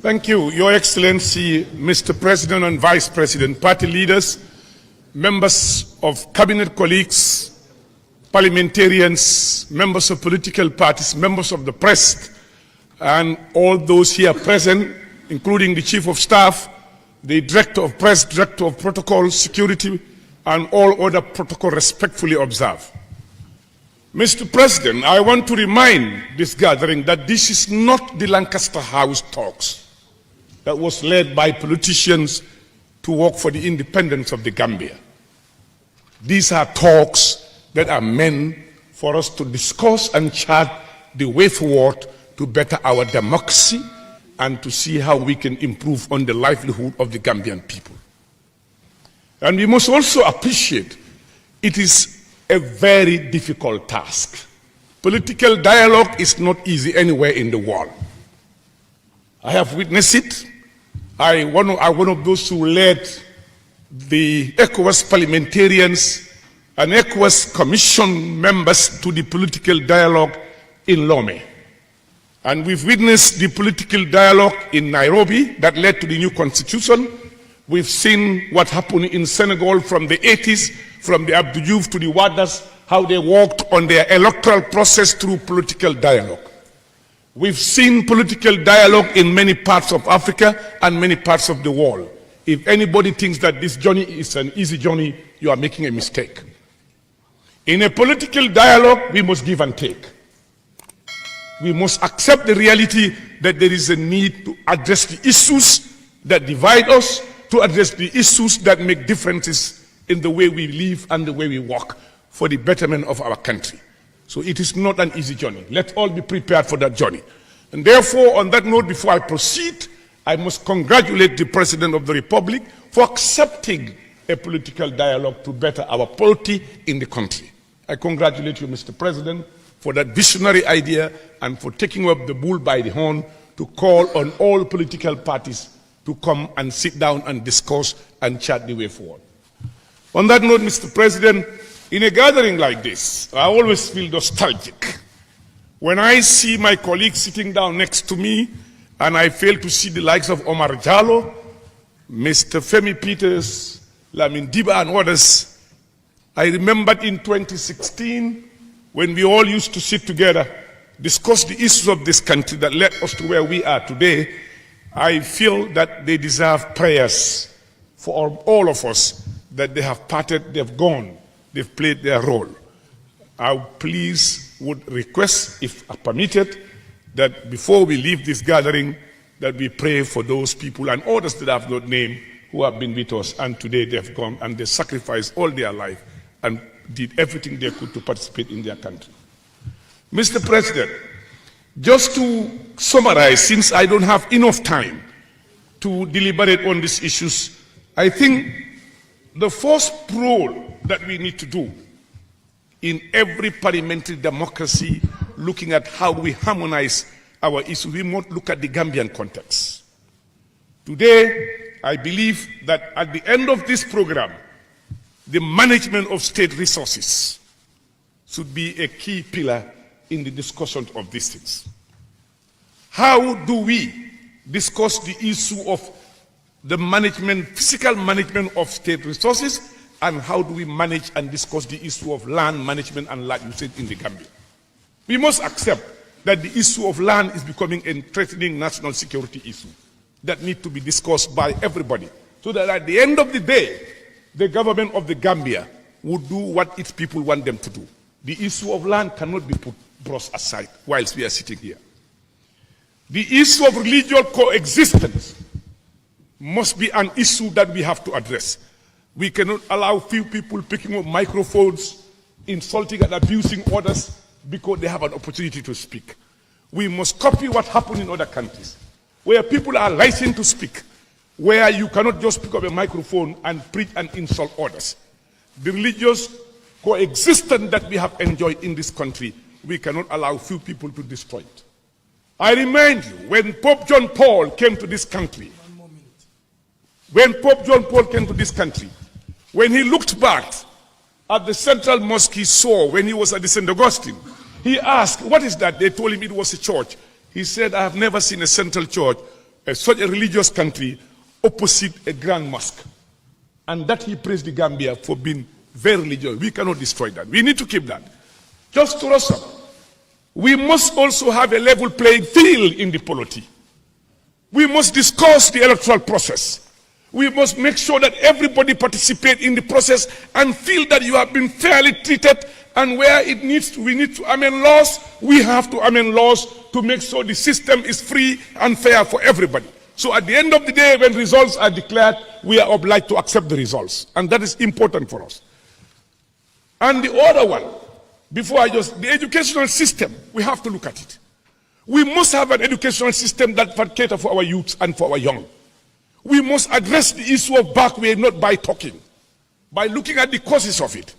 Thank you, Your Excellency, Mr. President and Vice President, party leaders, members of cabinet colleagues, parliamentarians, members of political parties, members of the press, and all those here present, including the Chief of Staff, the Director of Press, Director of Protocol, Security, and all other protocol respectfully observed. Mr. President, I want to remind this gathering that this is not the Lancaster House talks that was led by politicians to work for the independence of the Gambia. These are talks that are meant for us to discuss and chart the way forward to better our democracy and to see how we can improve on the livelihood of the Gambian people. And we must also appreciate it is a very difficult task. Political dialogue is not easy anywhere in the world. I have witnessed it. I'm one of those who led the ECOWAS parliamentarians and ECOWAS commission members to the political dialogue in Lome. And we've witnessed the political dialogue in Nairobi that led to the new constitution. We've seen what happened in Senegal from the 80s, from the Abdou Diouf to the Wadas, how they worked on their electoral process through political dialogue. We've seen political dialogue in many parts of Africa and many parts of the world. If anybody thinks that this journey is an easy journey, you are making a mistake. In a political dialogue, we must give and take. We must accept the reality that there is a need to address the issues that divide us, to address the issues that make differences in the way we live and the way we work for the betterment of our country. So it is not an easy journey. Let's all be prepared for that journey. And therefore, on that note, before I proceed, I must congratulate the President of the Republic for accepting a political dialogue to better our polity in the country. I congratulate you, Mr. President, for that visionary idea and for taking up the bull by the horn to call on all political parties to come and sit down and discuss and chart the way forward. On that note, Mr. President, in a gathering like this, I always feel nostalgic. When I see my colleagues sitting down next to me and I fail to see the likes of Omar Jallo, Mr. Femi Peters, Lamin Diba and others, I remembered in 2016 when we all used to sit together, discuss the issues of this country that led us to where we are today. I feel that they deserve prayers for all of us, that they have parted, they've gone, they've played their role. I please would request, if permitted, that before we leave this gathering, that we pray for those people and others that I have not named who have been with us, and today they've gone and they sacrificed all their life and did everything they could to participate in their country. Mr. President, just to summarize, since I don't have enough time to deliberate on these issues, I think the first role that we need to do in every parliamentary democracy, looking at how we harmonize our issues, we must look at the Gambian context. Today, I believe that at the end of this program, the management of state resources should be a key pillar in the discussion of these things. How do we discuss the issue of the management, physical management of state resources, and how do we manage and discuss the issue of land management and land usage in the Gambia? We must accept that the issue of land is becoming a threatening national security issue that needs to be discussed by everybody, so that at the end of the day, the government of the Gambia would do what its people want them to do. The issue of land cannot be brushed aside whilst we are sitting here. The issue of religious coexistence must be an issue that we have to address. We cannot allow few people picking up microphones, insulting and abusing others because they have an opportunity to speak. We must copy what happened in other countries, where people are licensed to speak, where you cannot just pick up a microphone and preach and insult others. The religious coexistence that we have enjoyed in this country, we cannot allow few people to destroy it. I remind you, when Pope John Paul came to this country, when he looked back at the central mosque he saw when he was at the St. Augustine, he asked, what is that? They told him it was a church. He said, I have never seen a central church, such a religious country opposite a grand mosque. And that he praised the Gambia for being very religious. We cannot destroy that. We need to keep that. Just to us up, we must also have a level playing field in the polity. We must discuss the electoral process. We must make sure that everybody participate in the process and feel that you have been fairly treated, and where we need to amend laws, we have to amend laws to make sure the system is free and fair for everybody. So at the end of the day, when results are declared, we are obliged to accept the results. And that is important for us. And the other one, the educational system, we have to look at it. We must have an educational system that will cater for our youth and for our young. We must address the issue of backway not by talking, by looking at the causes of it.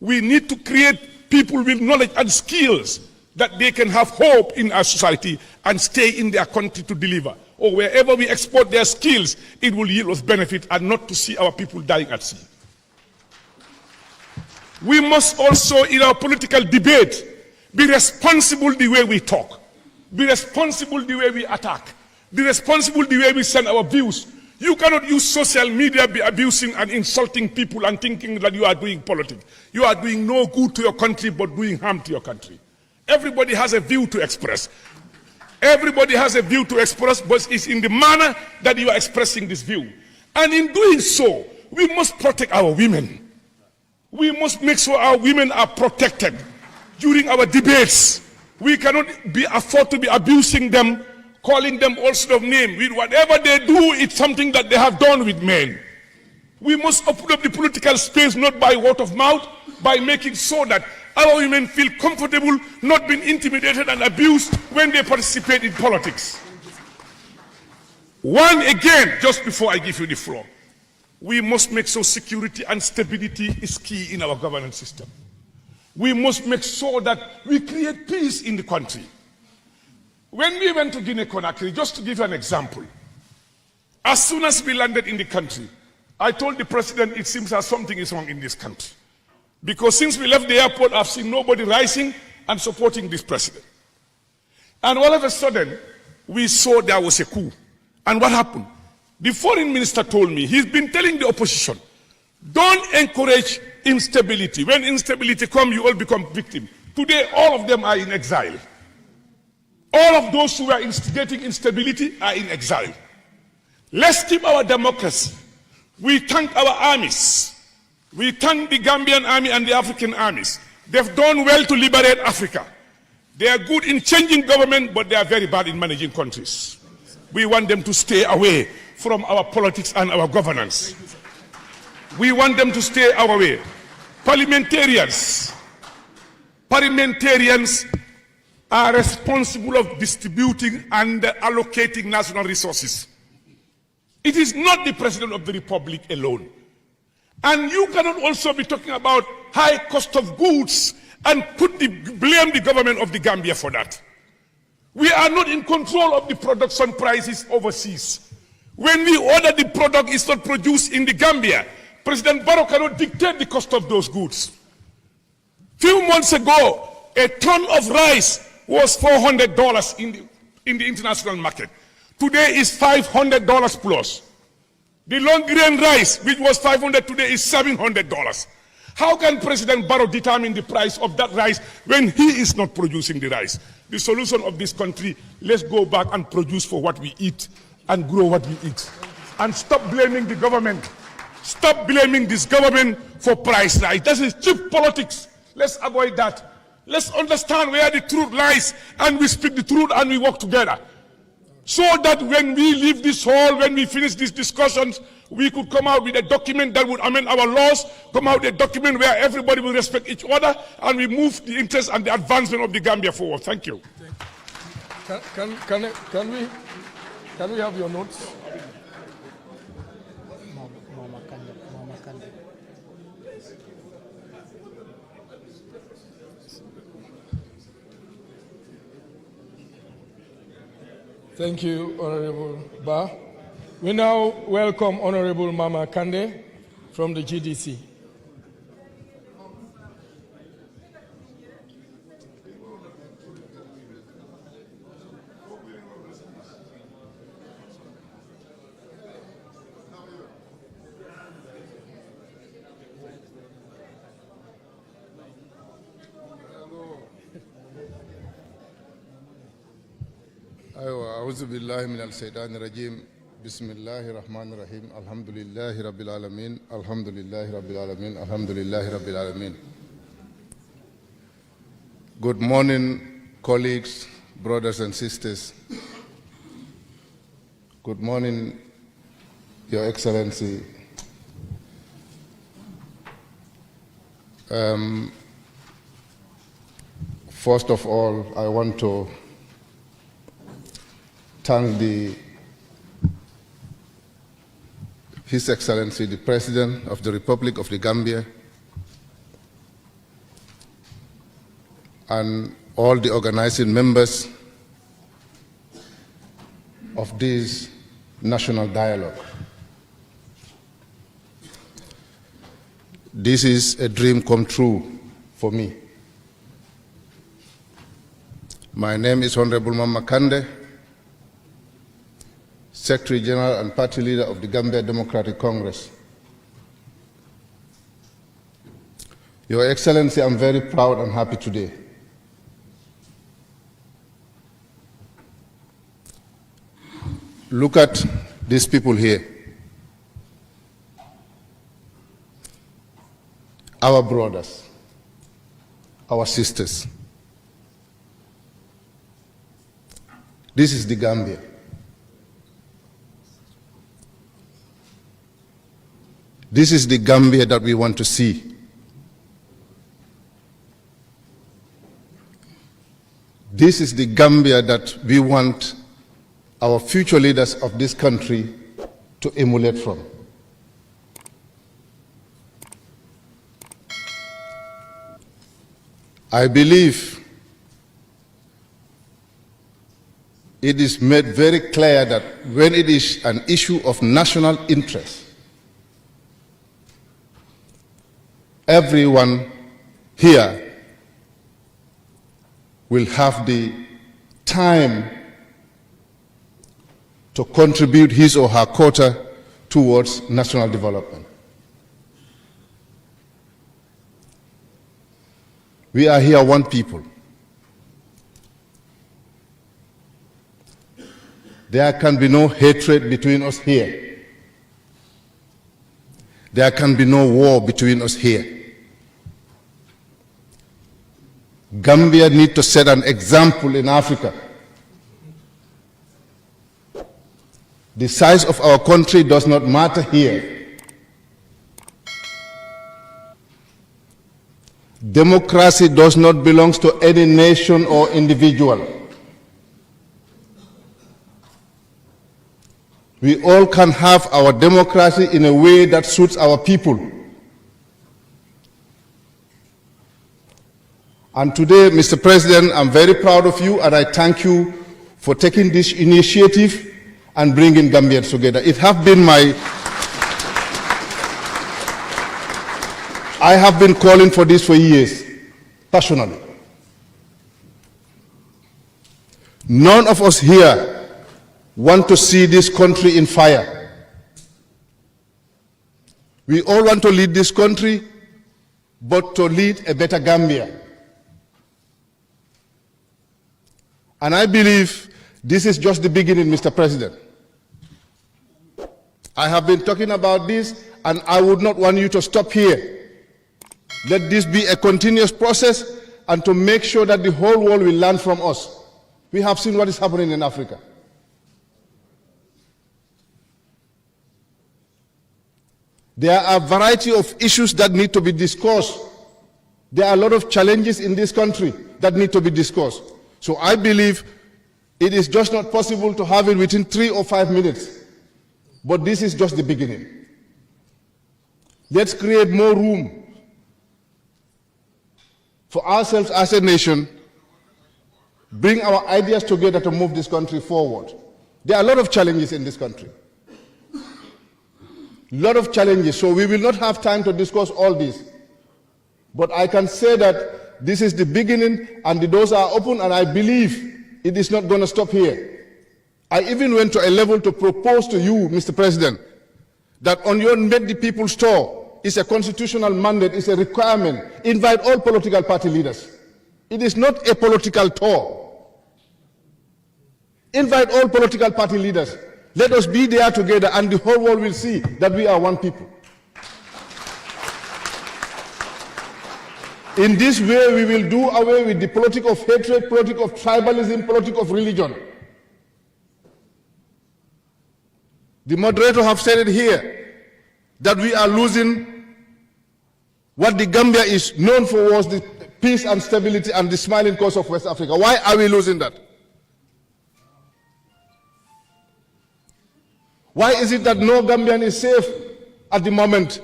We need to create people with knowledge and skills that they can have hope in our society and stay in their country to deliver. Or wherever we export their skills, it will yield us benefit, and not to see our people dying at sea. We must also, in our political debate, be responsible the way we talk, be responsible the way we attack, be responsible the way we send our views. You cannot use social media, be abusing and insulting people and thinking that you are doing politics. You are doing no good to your country, but doing harm to your country. Everybody has a view to express. Everybody has a view to express, but it's in the manner that you are expressing this view. And in doing so, we must protect our women. We must make sure our women are protected during our debates. We cannot afford to be abusing them, calling them all sorts of names. With whatever they do, it's something that they have done with men. We must open up the political space not by word of mouth, by making sure that our women feel comfortable, not being intimidated and abused when they participate in politics. One again, just before I give you the floor, we must make sure security and stability is key in our governance system. We must make sure that we create peace in the country. When we went to Guinea-Conakry, just to give you an example, as soon as we landed in the country, I told the president it seems that something is wrong in this country. Because since we left the airport, I've seen nobody rising and supporting this president. And all of a sudden, we saw there was a coup. And what happened? The foreign minister told me, he's been telling the opposition, don't encourage instability. When instability comes, you all become victims. Today, all of them are in exile. All of those who are instigating instability are in exile. Let's keep our democracy. We thank our armies. We thank the Gambian army and the African armies. They've done well to liberate Africa. They are good in changing government, but they are very bad in managing countries. We want them to stay away from our politics and our governance. We want them to stay our way. Parliamentarians are responsible of distributing and allocating national resources. It is not the President of the Republic alone. And you cannot also be talking about high cost of goods and blame the government of the Gambia for that. We are not in control of the production prices overseas. When we order the product, it's not produced in the Gambia. President Barrow cannot dictate the cost of those goods. Few months ago, a ton of rice was $400 in the international market. Today is $500 plus. The long grain rice, which was $500 today, is $700. How can President Barrow determine the price of that rice when he is not producing the rice? The solution of this country, let's go back and produce for what we eat and grow what we eat. And stop blaming the government. Stop blaming this government for price rise. That is cheap politics. Let's avoid that. Let's understand where the truth lies, and we speak the truth and we work together. So that when we leave this hall, when we finish these discussions, we could come out with a document that would amend our laws, come out with a document where everybody will respect each other, and we move the interest and the advancement of the Gambia forward. Thank you. Can we have your notes? Thank you, Honorable Ba. We now welcome Honorable Mama Kande from the GDC. أعوذ بالله من الشيطان الرجيم بسم الله الرحمن الرحيم الحمد لله رب العالمين الحمد لله رب العالمين الحمد لله رب العالمين. Good morning, colleagues, brothers and sisters. Good morning, Your Excellency. First of all, I want to thank His Excellency, the President of the Republic of the Gambia, and all the organizing members of this national dialogue. This is a dream come true for me. My name is Honorable Mama Kande, Secretary General and Party Leader of the Gambia Democratic Congress. Your Excellency, I'm very proud and happy today. Look at these people here. Our brothers, our sisters. This is the Gambia. This is the Gambia that we want to see. This is the Gambia that we want our future leaders of this country to emulate from. I believe it is made very clear that when it is an issue of national interest, everyone here will have the time to contribute his or her quota towards national development. We are here one people. There can be no hatred between us here. There can be no war between us here. Gambia needs to set an example in Africa. The size of our country does not matter here. Democracy does not belong to any nation or individual. We all can have our democracy in a way that suits our people. And today, Mr. President, I'm very proud of you, and I thank you for taking this initiative and bringing Gambians together. It has been I have been calling for this for years, personally. None of us here want to see this country in fire. We all want to lead this country, but to lead a better Gambia. And I believe this is just the beginning, Mr. President. I have been talking about this, and I would not want you to stop here. Let this be a continuous process, and to make sure that the whole world will learn from us. We have seen what is happening in Africa. There are a variety of issues that need to be discussed. There are a lot of challenges in this country that need to be discussed. So I believe it is just not possible to have it within 3 or 5 minutes. But this is just the beginning. Let's create more room for ourselves as a nation, bring our ideas together to move this country forward. There are a lot of challenges in this country. A lot of challenges, so we will not have time to discuss all this. But I can say that this is the beginning, and the doors are open, and I believe it is not going to stop here. I even went to a level to propose to you, Mr. President, that on your Meet the People store is a constitutional mandate, is a requirement. Invite all political party leaders. It is not a political tour. Invite all political party leaders. Let us be there together, and the whole world will see that we are one people. In this way, we will do away with the politic of hatred, politic of tribalism, politic of religion. The moderator have said it here, that we are losing what the Gambia is known for was the peace and stability and the smiling coast of West Africa. Why are we losing that? Why is it that no Gambian is safe at the moment?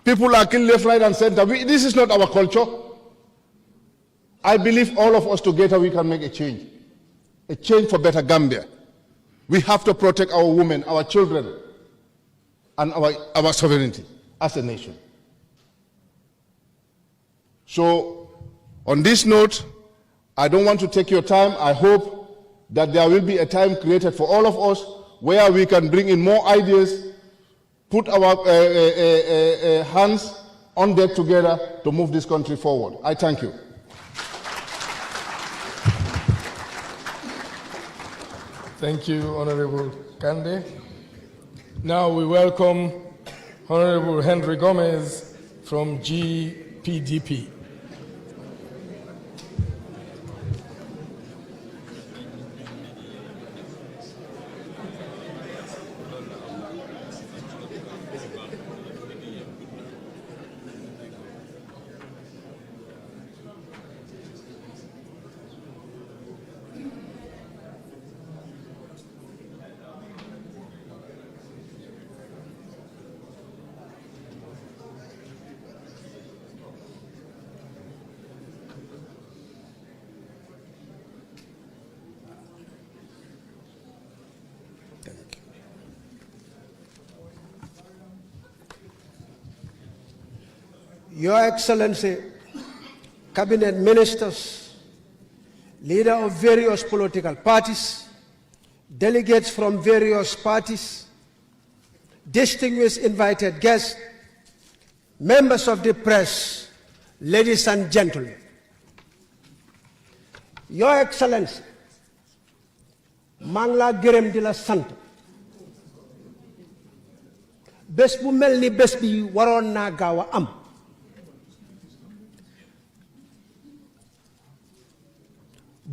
People are killed left, right, and center. This is not our culture. I believe all of us together we can make a change for better Gambia. We have to protect our women, our children, and our sovereignty as a nation. So, on this note, I don't want to take your time. I hope that there will be a time created for all of us where we can bring in more ideas, put our hands on deck together to move this country forward. I thank you. Thank you, Honorable Kande. Now we welcome Honorable Henry Gomez from GPDP. Your Excellency, Cabinet Ministers, leader of various political parties, delegates from various parties, distinguished invited guests, members of the press, ladies and gentlemen. Your Excellency, Mangla Gerem de la Sant. Bés bu mel ni bés bi waroon naa gaaw a am.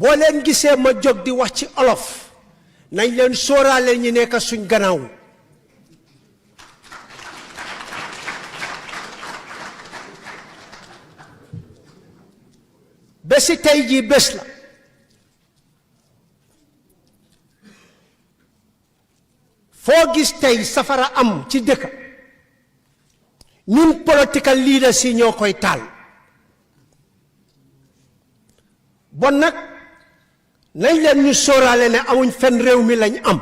boo leen gisee ma jóg di wax ci olof nañ leen sóoraale ñi nekk suñ gannaaw bési tey jii bés la foo gis tey safara am ci dëkk ñun political leaders yi ñoo koy taal bon nag nañ leen ñu sóoraale ne amuñ fenn réew mi lañ am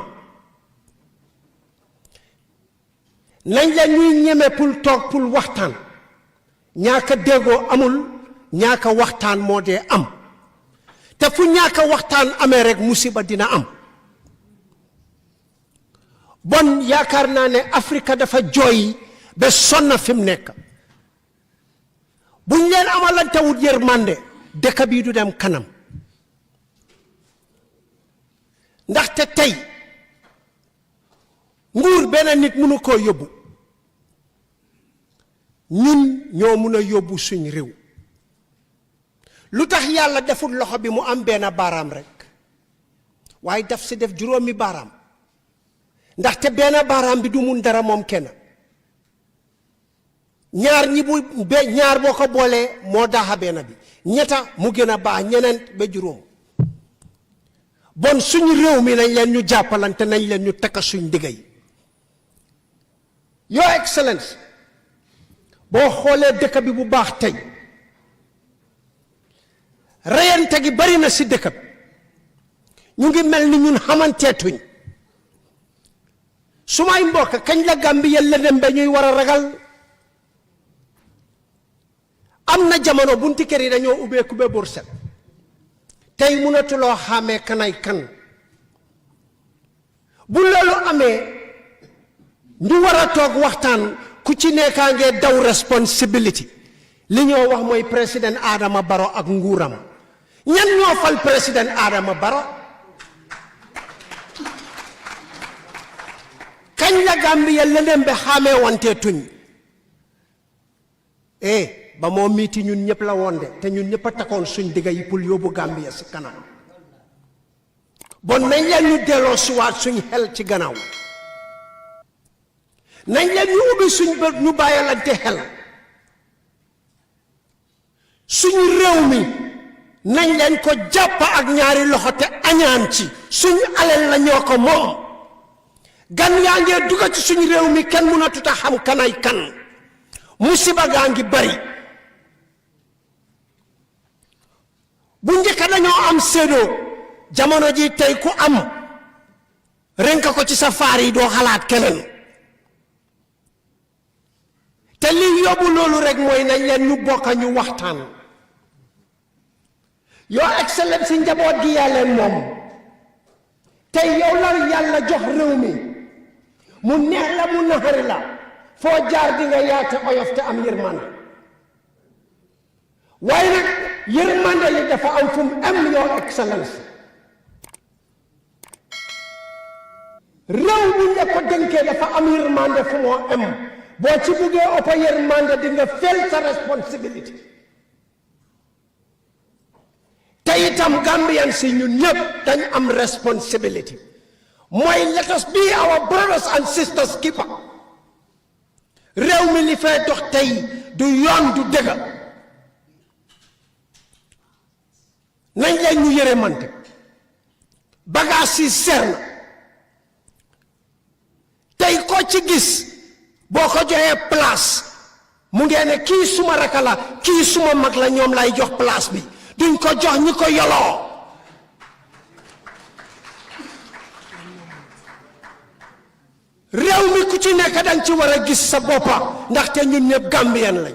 nañ leen ñuy ñeme pour toog pour waxtaan ñaaka déggoo amul ñaaka waxtaan moo dee am te fu ñaaka waxtaan amee rek musiba dina am bon yaakaar naa ne Afrika dafa jooy ba sonna fi mu nekk buñ leen amalantewut yërmande dëkk bii du dem kanam ndaxte tey nguur benn nit mënu koo yóbbu ñun ñoo mun a yóbbu suñ réew lu tax yàlla deful loxo bi mu am benn baaraam rek waaye daf si def juróomi baaraam ndaxte benn baaraam bi du mun dara moom kenn ñaar ñi bu ñaar boo ko boolee moo daaxa benn bi ñetta mu gën a baax ñeneent ba juróom bon suñu réew mi nañ leen ñu jàppalante nañ leen ñu takka suñ digga yi Your Excellency boo xoolee dëkk bi bu baax tey reyante gi bari na si dëkk bi ñu ngi mel ni ñun xamanteetuñ su may mbokk kañ la Gambia la dem ba ñuy war a ragal am na jamono bunti kër yi dañoo ubbeeku ba burset tey mënatuloo xàmmee kanay kan bu loolu amee ñu war a toog waxtaan ku ci nekkaa ngee daw responsibility li ñoo wax mooy président Adama Barrow ak nguuram ñan ñoo fal président Adama Barrow kañ la Gambia leneen be xamee wante tuñ ba moo miiti ñun ñëpp la woon de te ñun ñëpp a takkoon suñ digga yi pour yóbbu Gambia si kanam bon nañ leen ñu delloo siwaat suñ xel ci gannaaw nañ leen ñu ubbi suñ bët ñu bàyyalante xel suñu réew mi nañ leen ko jàpp ak ñaari loxo te añaan ci suñu alal la ñoo ko moom gan yaa ngee dugg ci suñu réew mi kenn mënatut a xam kanay kan musiba gaa ngi bari bu njëkk dañoo am séedoo jamono ji tey ku am renka ko ci sa faar yi doo xalaat keneen te li yóbbu loolu rek mooy nañ leen ñu bokk ñu waxtaan Your Excellency njaboot gi yaa leen moom tey yow la yàlla jox réew mi mu neex la mu naxari la foo jaar di nga yaate oyof te am yërmande waaye nag yërmande li dafa am fu mu am Your Excellency réew bu ñu ko dénkee dafa am yërmande fu moo am boo ci buggee ëpp yërmande di nga fel sa responsibility te itam Gambian si ñun ñëpp dañ am responsibility mooy let us be our brothers and sisters keeper réew mi li fay dox tey du yoon du dëgg nañ leen ñu yërëmante bagage yi seer na tey ko ci gis boo ko joxee place mu ngee ne kii suma raka la kii suma mag la ñoom lay jox place bi duñ ko jox ñi ko yoloo réew mi ku ci nekk danga ci war a gis sa boppa ndaxte ñun ñëpp Gambien lañ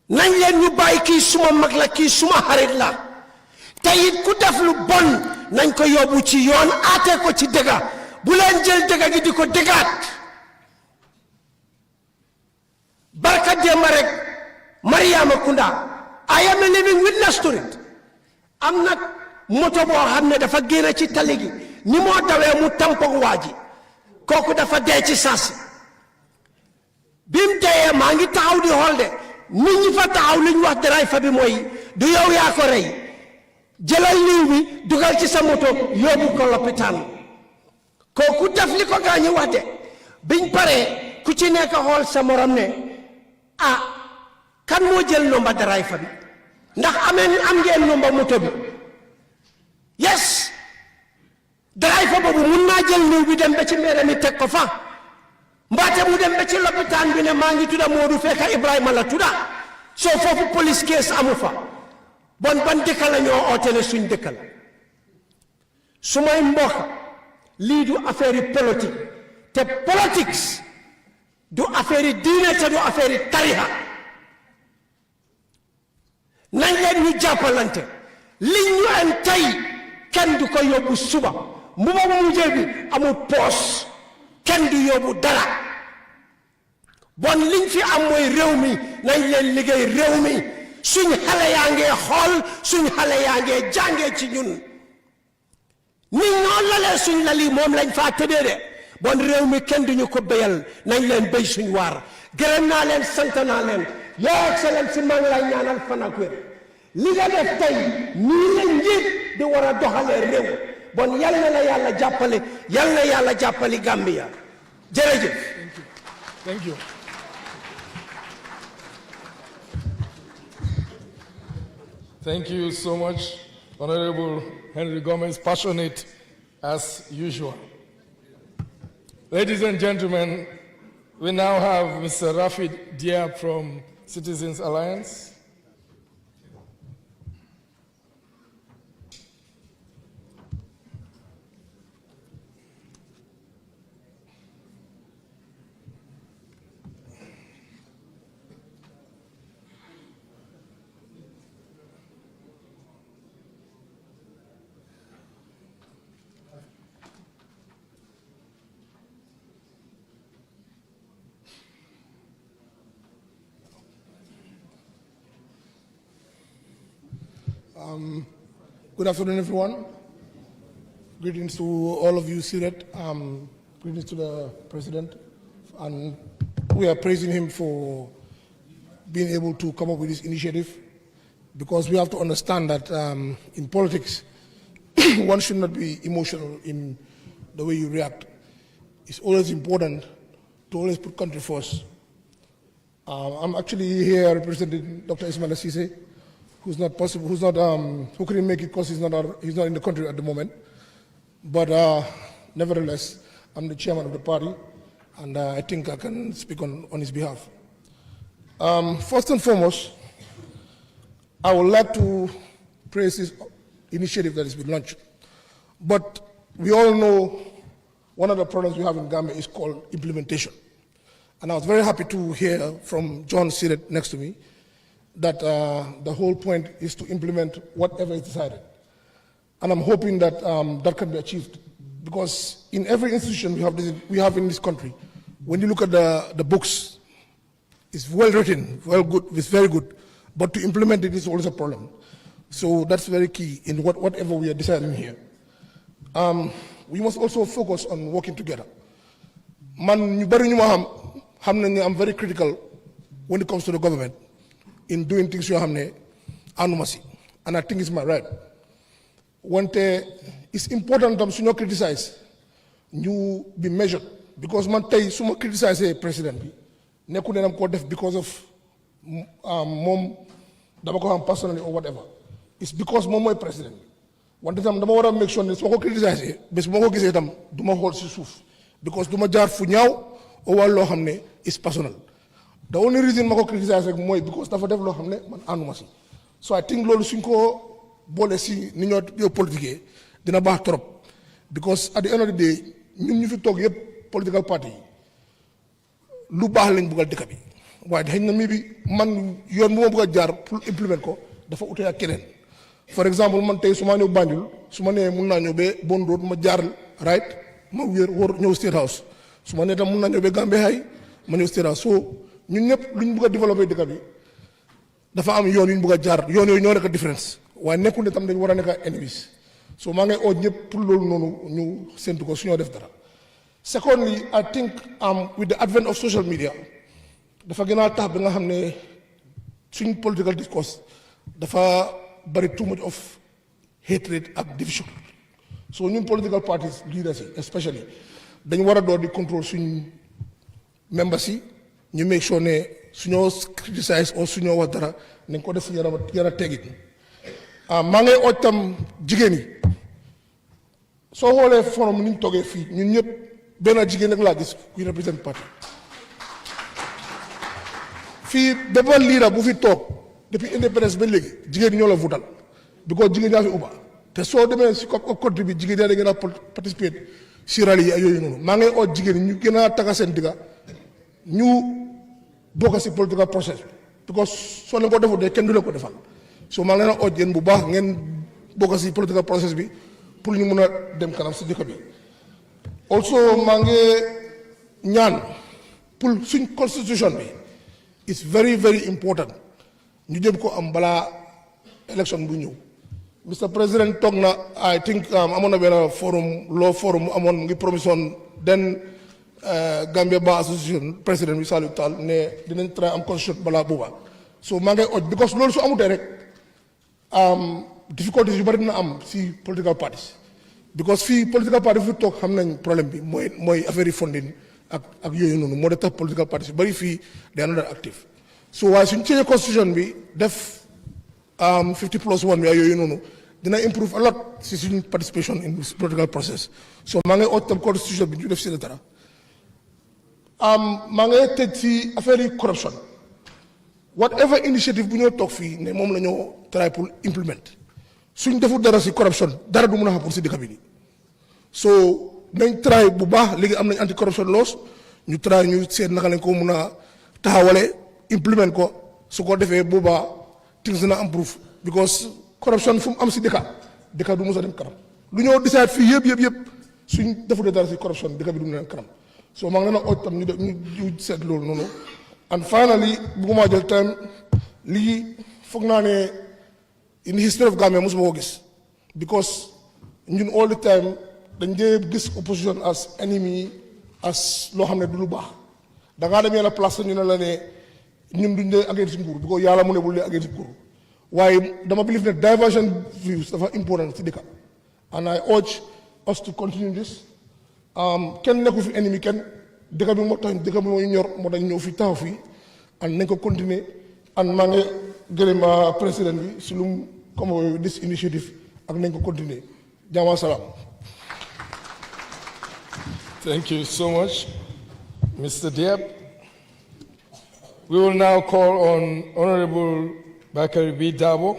nañ leen ñu bàyyi kii suma mag la kii suma xarit la te it ku def lu bon nañ ko yóbbu ci yoon aate ko ci dëgga bu leen jël dëgga gi di ko dëggaat barka démba rek Mariama Kunda I am a living witness to it am nag moto boo xam ne dafa génn ci tali gi ni moo dawee mu tampon waa ji kooku dafa dee ci saasi bi mu deeyee maa ngi taxaw di xool de nit ñi fa taxaw li ñu wax driver bi mooy du yow yaa ko rey jëlal liw bi dugal ci sa moto yóbbu ko lopitaan kooku def li ko gaa ñi wax de biñ paree ku ci nekk xool sa morom ne kan moo jël nomba driver bi ndax am ngeen nomba moto bi yes driver boobu mun naa jël liw bi dem ba ci meere mi teg ko fa mbaate mu dem ba ci lopitaan bi ne maa ngi tudda Moodu fekka Ibrahima la tudda soo foofu police case amu fa bon ban dëkka la ñoo oote ne suñ dëkka la su may mbokk lii du affaire yi politique te politics du affaire yi diine te du affaire yi tarixa nañ leen ñu jàppalante liñ ñu am tey kenn du ko yóbbu suba mbuba bu mujjee bi amul poos kenn du yóbbu dara bon liñ fi am mooy réew mi nañ leen liggéey réew mi suñ xale yaa ngee xool suñ xale yaa ngee jàngee ci ñun ni ñoo lalee suñ lali moom lañ faa tëddee de bon réew mi kenn duñu ko béyal nañ leen béy suñ waar gërëm naa leen sant naa leen Your Excellency maa ngi lay ñaanal fan ak wér li nga def tey nii la njiit di war a doxalee réew bon yal na la yàlla jàppale yal na yàlla jàppale Gambia jërëjëf. Thank you. Thank you so much, Honorable Henry Gomez, passionate as usual. Ladies and gentlemen, we now have Mr. Rafid Diab from Citizens Alliance. Good afternoon, everyone. Greetings to all of you seated. Greetings to the President. And we are praising him for being able to come up with this initiative, because we have to understand that in politics, one should not be emotional in the way you react. It's always important to always put country first. I'm actually here representing Dr. Ismail Assise, who couldn't make it because he's not in the country at the moment. But nevertheless, I'm the chairman of the party, and I think I can speak on his behalf. First and foremost, I would like to praise this initiative that has been launched. But we all know one of the problems we have in Gambia is called implementation. And I was very happy to hear from John seated next to me that the whole point is to implement whatever is decided. And I'm hoping that that can be achieved, because in every institution we have in this country, when you look at the books, it's well written, well good, it's very good, but to implement it is always a problem. So that's very key in whatever we are deciding here. We must also focus on working together. I'm very critical when it comes to the government in doing things and I think it's my right. It's important that you criticize, you be measured, because man tay suma criticize a president because of mom dama ko personally or whatever. It's because mom is president. One time dama wara make sure ne suma ko criticize bes moko gisé tam duma xol ci souf, because duma jaar fu ñaaw o wal lo xamné is personal. The only reason mako criticize rek moy because dafa def lo xamné man anduma ci. So I think lolu suñ ko bolé ci ni ñoo politique dina baax trop, because at the end of the day ñun ñu fi tok yépp political party lu baax lañ bëggal dëkk bi, waaye dañ na mi bi man yoon bu ma bëgg a jaar pour implement ko dafa utee ak keneen. For example, man tey su ma ñëw Banjul su ma nee mun naa ñëw ba Bon Road ma jaar right ma wóor ñëw State House, su ma nee tam mun naa ñëw ba Gambie High ma ñëw State House. So ñun ñëpp luñ bëgg a développer dëkk bi dafa am yoon yu ñu bëgg a jaar, yoon yooyu ñoo nekk différence, waaye nekkul ne tam dañ war a nekk enemies. So maa ngay oo ñëpp pour loolu noonu ñu séntu ko su ñoo def dara. Secondly, I think with the advent of social media, dafa gën a tax ba nga xam ne suñ political discourse dafa bari too much of hatred and division. So ñun political parties leaders especially dañ war a door di control suñ members yi, ñu make sure ne suñoo criticize or suñoo wax dara nañ ko def si yara tegit. maa ngay ooj tam jigéen yi, soo xoolee forum ni ñu toogee fii ñun ñëpp benn jigéen rek laa gis kuy represent parti fii bépp leader bu fi toog depuis indépendance ba léegi jigéen ñi ñoo la votal, because jigéen ñaa fi ubba te soo demee si côté bi jigéen ñaa da ngeen a participer si rally yi ak yooyu noonu. maa ngay oo jigéen ñi ñu gën a taga seen digga ñu bokk si political process bi, because soo leen ko defut de kenn du leen ko defal. So maa ngi leen a oo yéen bu baax ngeen bokk si political process bi pour ñu mun a dem kanam si dëkk bi. Also maa ngi ñaan pour suñ constitution bi it's very very important ñu jëm ko am balaa élection bu ñëw. Mr. President toog na I think amoon na benn forum law forum amoon ngi promission den Gambia Bar Association président bi Salou Tall ne dinañ try am constitution balaa booba. So maa ngay oj because loolu su amutee rek difficulties yu bari dina am si political parties, because fii political party fi toog xam nañ problème bi mooy affaire yi funding ak yooyu noonu moo de tax political parties yu bari fii they are not active. So waaye suñ change constitution bi def 50+1 bi ak yooyu noonu dina improve a lot si suñ participation in this political process. So maa ngi oj tam constitution bi ñu def si la dara. maa ngi tëj si affaire yi corruption. Whatever initiative bu ñoo toog fii ne moom la ñoo try pour implement suñ deful dara si corruption dara du mun a xam pour si dëkk bi nii. So nañ try bu baax léegi am nañ anti corruption laws ñu try ñu seet naka lañ ko mun a taxawale implement ko, su ko defee boobaa things dina improve, because corruption fu mu am si dëkk du mus a dem kanam. lu ñoo decide fii yëpp suñ deful dara si corruption dëkk bi du mun a dem kanam. So maa ngi leen a ooj tam ñu seet loolu noonu. And finally, bugguma jël time lii foog naa ne in the history of Gambia mosuma ko gis, because ñun all the time dañ dee gis opposition as enemy as loo xam ne du lu baax da ngaa dem yenn place ñu ne la ne ñun duñ dee against nguur because yàlla mu ne bul dee against nguur waaye dama believe ne diversion views dafa important ci dëkk and I urge us to continue this kenn nekku fi ennemi kenn dëkk bi moo tax dëkk bi moo ñor moo tax ñëw fi taxaw fii and nañ ko continuer and maa ngi gërëm président bi si lu mu comme this initiative ak nañ ko continuer jàmm salaam. Thank you so much, Mr. Diab. We will now call on Honorable Bakari B. Dabo.